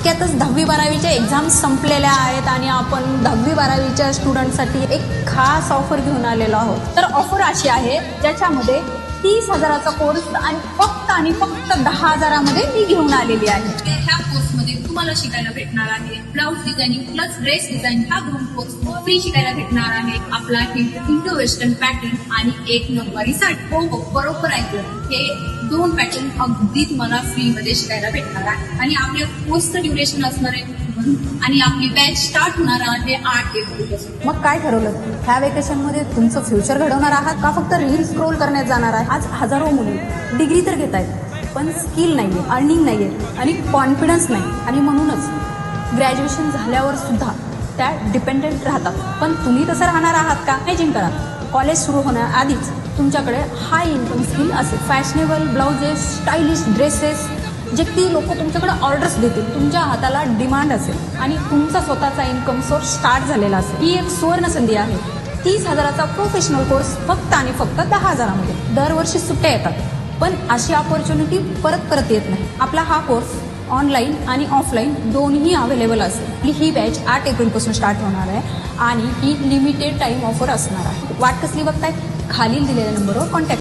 इतक्यातच 10वी-12वीच्या एक्झाम संपलेल्या आहेत आणि आपण 10वी-12वीच्या स्टुडंटसाठी एक खास ऑफर घेऊन आलेलो आहोत। तर ऑफर अशी आहे ज्याच्यामध्ये 30,000चा कोर्स आणि फक्त 10,000मध्ये मी घेऊन आलेली आहे। ह्या कोर्समध्ये तुम्हाला शिकायला भेटणार आहे blouse designing plus dress design हा 2 कोर्स फ्री शिकायला भेटणार आहे। आपला इंडो वेस्टर्न पॅटर्न आणि 1 नऊवारी साडी। हो बरोबर ऐकलं, हे 2 पॅटर्न अगदी तुम्हाला फ्री मध्ये शिकायला भेटणार आहे आणि आपल्या कोर्सचं ड्युरेशन असणार आहे आणि आपली बॅच स्टार्ट होणार आहे 8 एप्रिलपासून। मग काय ठरवलं, ह्या वेकेशनमध्ये तुमचं फ्युचर घडवणार आहात का फक्त रील स्क्रोल करण्यात जाणार आहे? आज हजारो मुली डिग्री तर घेत आहेत पण स्किल नाहीये, अर्निंग नाहीये आणि कॉन्फिडन्स नाही आणि म्हणूनच ग्रॅज्युएशन झाल्यावर सुद्धा त्या डिपेंडेंट राहतात। पण तुम्ही तसं राहणार आहात का? इमॅजिन करा, कॉलेज सुरू होण्याआधीच तुमच्याकडे हाय इन्कम स्किल असेल, फॅशनेबल ब्लाउजेस, स्टायलिश ड्रेसेस जे ती लोक तुमच्याकडे ऑर्डर्स देतील, तुमच्या हाताला डिमांड असेल आणि तुमचा स्वतःचा इन्कम सोर्स स्टार्ट झालेला असेल, ही एक सुवर्ण संधी आहे। 30,000चा प्रोफेशनल कोर्स फक्त आणि फक्त 10,000मध्ये। दरवर्षी सुट्ट्या येतात पण अशी अपॉर्च्युनिटी परत येत नाही। आपला हा कोर्स ऑनलाईन आणि ऑफलाईन दोन्ही अवेलेबल असेल। ही बॅच 8 एप्रिलपासून स्टार्ट होणार आहे आणि ही लिमिटेड टाइम ऑफर असणार आहे। वाट कसली बघताय? खालील दिलेल्या नंबरवर कॉन्टॅक्ट